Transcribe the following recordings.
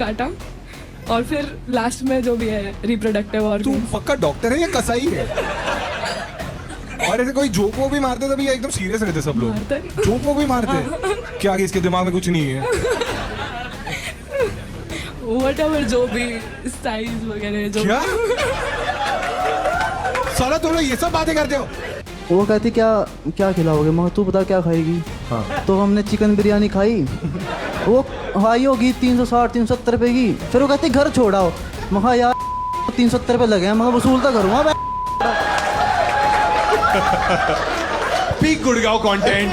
काटा और फिर लास्ट में जो भी है रिप्रोडक्टिव और तू पक्का डॉक्टर है या कसाई है? और ऐसे कोई जोक वो भी मारते तभी एकदम सीरियस रहते सब लोग। मारते। जोक वो भी मारते क्या कि इसके दिमाग में कुछ नहीं है? व्हाटएवर जो भी साइज वगैरह जो क्या साला तुम लोग ये सब बातें करते हो? वो कहती क्या क्या खिलाओगे, मगर तू बता क्या खाएगी। हाँ। तो हमने चिकन बिरयानी खाई, वो हाई होगी 360 370 रुपए की। फिर वो कहती घर छोड़ाओ, मगर यार 370 रुपए लगे हैं, मगर वसूल तो करूँगा। पीक गुड़गांव कंटेंट।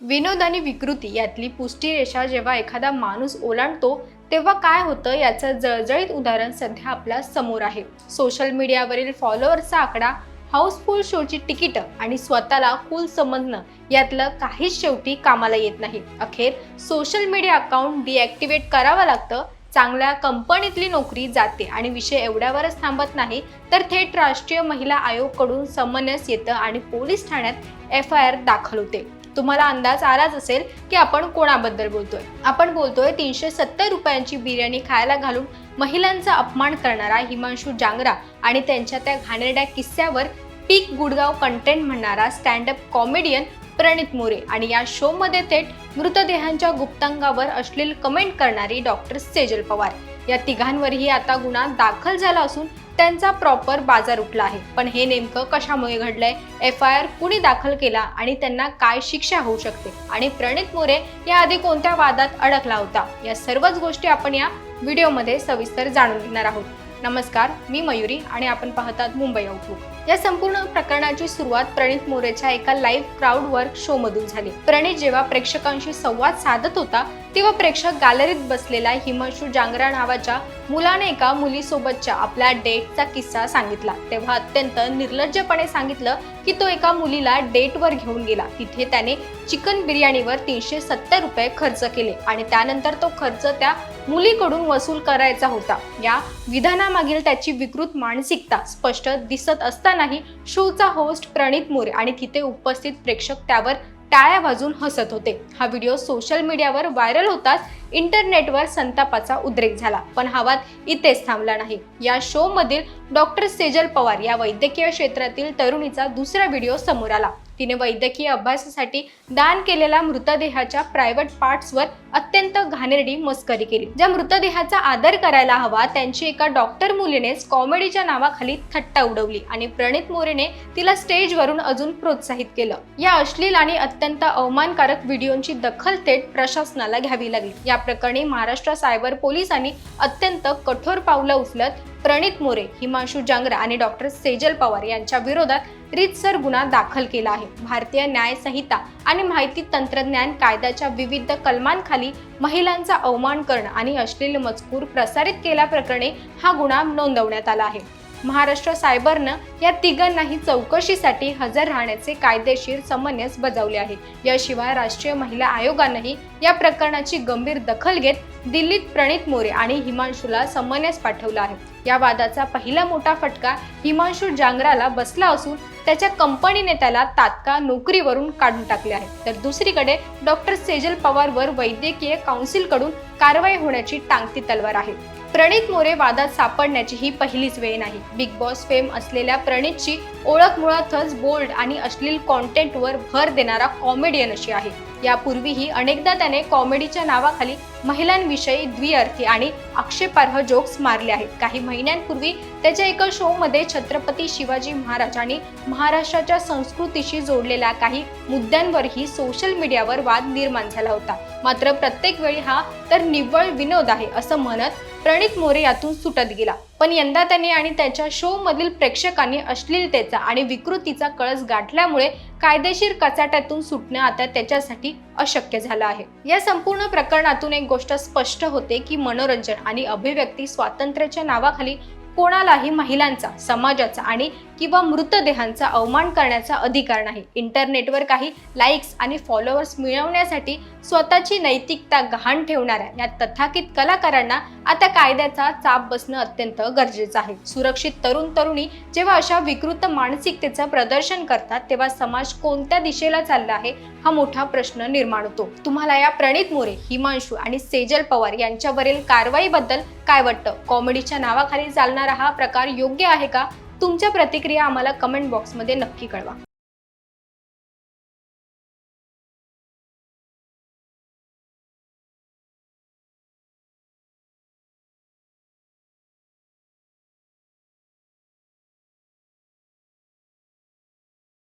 विनोद आणि विकृती यातली पुष्टी रेषा जेव्हा एखादा माणूस ओलांडतो तेव्हा काय होतं याचं जळजळीत उदाहरण सध्या आपल्या समोर आहे। सोशल मीडियावरील फॉलोअर्सचा आकडा, हाऊसफुल शोची तिकीटं आणि स्वतःला कूल समजणं यातलं काहीच शेवटी कामाला येत नाही। अखेर सोशल मीडिया अकाउंट डिॲक्टिव्हेट करावं लागतं, चांगल्या कंपनीतली नोकरी जाते आणि विषय एवढ्यावरच थांबत नाही तर थेट राष्ट्रीय महिला आयोगकडून समन्स येतं आणि पोलीस ठाण्यात FIR दाखल होते। तुम्हाला अंदाज आलाच असेल की आपण कोणाबद्दल बोलतोय। आपण बोलतोय 370 रुपयांची बिर्याणी खायला घालून महिलांचा अपमान करणारा हिमांशू जांगरा आणि त्यांच्या त्या घाणेरड्या किस्स्यावर पीक गुडगाव कंटेंट म्हणणारा स्टँड अप कॉमेडियन प्रणित मोरे आणि या शो मध्ये थेट मृतदेहांच्या गुप्तांगावर अश्लील कमेंट करणारी डॉक्टर सेजल पवार या तिघांवरही आता गुन्हा दाखल झाला असून त्यांचा प्रॉपर बाजार उठला आहे। पण हे नेमकं कशामुळे घडलंय, FIR कुणी दाखल केला आणि त्यांना काय शिक्षा होऊ शकते आणि प्रणित मोरे याआधी कोणत्या वादात अडकला होता, या सर्वच गोष्टी आपण या व्हिडिओमध्ये सविस्तर जाणून घेणार आहोत। नमस्कार, मी मयुरी आणि आपण पाहतात मुंबई आउटलुक। या संपूर्ण प्रकरणाची सुरुवात प्रणित मोरेच्या एका लाईव्ह क्राऊड वर्क शो मधून झाली। प्रणित जेव्हा प्रेक्षकांशी संवाद साधत होता तेव्हा प्रेक्षक गॅलरीत बसलेला हिमांशू जांगरा नावाच्या मुलाने एका मुलीसोबतच्या आपल्या डेटचा किस्सा सांगितला। तेव्हा अत्यंत निर्लज्जपणे सांगितलं की तो एका मुलीला डेटवर घेऊन गेला, तिथे त्याने चिकन बिर्याणीवर 370 रुपये खर्च केले आणि त्यानंतर तो खर्च त्या मुलीकडून वसूल करायचा होता। या विधानामागील त्याची विकृत मानसिकता स्पष्ट दिसत असतानाही शोचा होस्ट प्रणित मोरे आणि तिथे उपस्थित प्रेक्षक त्यावर टाळ्या वाजून हसत होते। हा व्हिडिओ सोशल मीडियावर व्हायरल होताच इंटरनेटवर संतापाचा उद्रेक झाला। पण हा वाद इथेच थांबला नाही। या शो मधील डॉक्टर सेजल पवार या वैद्यकीय क्षेत्रातील तरुणीचा दुसरा व्हिडिओ समोर आला। तिने वैद्यकीय अभ्यासासाठी दान केलेल्या मृतदेहाच्या प्रायव्हेट पार्ट्सवर अत्यंत घाणेरडी मस्करी केली। ज्या मृतदेहाचा आदर करायला हवा त्यांची एका डॉक्टर मुलीनेच कॉमेडीच्या नावाखाली थट्टा उडवली आणि प्रणित मोरेने तिला स्टेजवरून अजून प्रोत्साहित केलं। या अश्लील आणि अत्यंत अवमानकारक व्हिडिओची दखल थेट प्रशासनाला घ्यावी लागली। या प्रकरणी महाराष्ट्र सायबर पोलिसांनी अत्यंत कठोर पावलं उचलत प्रणित मोरे, हिमांशू जांगरा आणि डॉक्टर सेजल पवार यांच्या विरोधात रीतसर गुन्हा दाखल केला आहे। भारतीय न्याय संहिता आणि माहिती तंत्रज्ञान कायद्याच्या विविध कलमांखाली महिलांचा अवमान करणं आणि अश्लील मजकूर प्रसारित केल्याप्रकरणी हा गुन्हा नोंदवण्यात आला आहे। महाराष्ट्र सायबरनं या तिघांनाही चौकशीसाठी हजर राहण्याचे कायदेशीर समन्स बजावले आहे। याशिवाय राष्ट्रीय महिला आयोगानंही या प्रकरणाची गंभीर दखल घेत दिल्लीत प्रणित मोरे आणि हिमांशूला समन्स पाठवला आहे। या वादाचा पहिला मोठा फटका हिमांशू जांगराला बसला असून त्याच्या कंपनीने त्याला तात्काळ नोकरीवरून काढून टाकले आहे। तर दुसरीकडे डॉक्टर सेजल पवारवर वैद्यकीय काउन्सिलकडून कारवाई होण्याची टांगती तलवार आहे। प्रणित मोरे वादात सापडण्याची ही पहिलीच वेळ नाही। बिग बॉस फेम असलेल्या प्रणितची ओळख मुळातच बोल्ड आणि अश्लील कॉन्टेंटवर भर देणारा कॉमेडियन अशी आहे। यापूर्वीही अनेकदा त्याने कॉमेडीच्या नावाखाली महिलांविषयी द्विअर्थी आणि आक्षेपार्ह जोक्स मारले आहेत। काही महिन्यांपूर्वी त्याच्या एका शो मध्ये छत्रपती शिवाजी महाराज आणि महाराष्ट्राच्या संस्कृतीशी जोडलेल्या काही मुद्द्यांवरही सोशल मीडियावर वाद निर्माण झाला होता। मात्र प्रत्येक वेळी हा तर निव्वळ विनोद आहे असं म्हणत प्रणित मोरे यातून सुटत गेला। पण यंदा त्याने आणि त्याच्या शो मधील प्रेक्षकांनी अश्लीलतेचा आणि विकृतीचा कळस गाठल्यामुळे कायदेशीर कचाट्यातून सुटणं आता त्याच्यासाठी अशक्य झालं आहे। या संपूर्ण प्रकरणातून एक गोष्ट स्पष्ट होते की मनोरंजन आणि अभिव्यक्ती स्वातंत्र्याच्या नावाखाली कोणालाही महिलांचा, समाजाचा आणि किंवा मृतदेहांचा अवमान करण्याचा अधिकार नाही. इंटरनेटवर काही लाईक्स आणि फॉलोअर्स मिळवण्यासाठी स्वतःची नैतिकता गहाण ठेवणाऱ्या या तथाकथित कलाकारांना आता कायद्याचा चाप बसणं अत्यंत गरजेचं आहे. सुरक्षित तरुण तरुणी जेव्हा अशा विकृत मानसिकतेचं प्रदर्शन करतात तेव्हा समाज कोणत्या दिशेला चालला आहे हा मोठा प्रश्न निर्माण होतो. तुम्हाला या प्रणित मोरे, हिमांशू आणि सेजल पवार यांच्यावरील कारवाईबद्दल काय वाटतं? कॉमेडीच्या नावाखाली चालणारा हा प्रकार योग्य आहे का? तुमच्या प्रतिक्रिया आम्हाला कमेंट बॉक्समध्ये नक्की कळवा.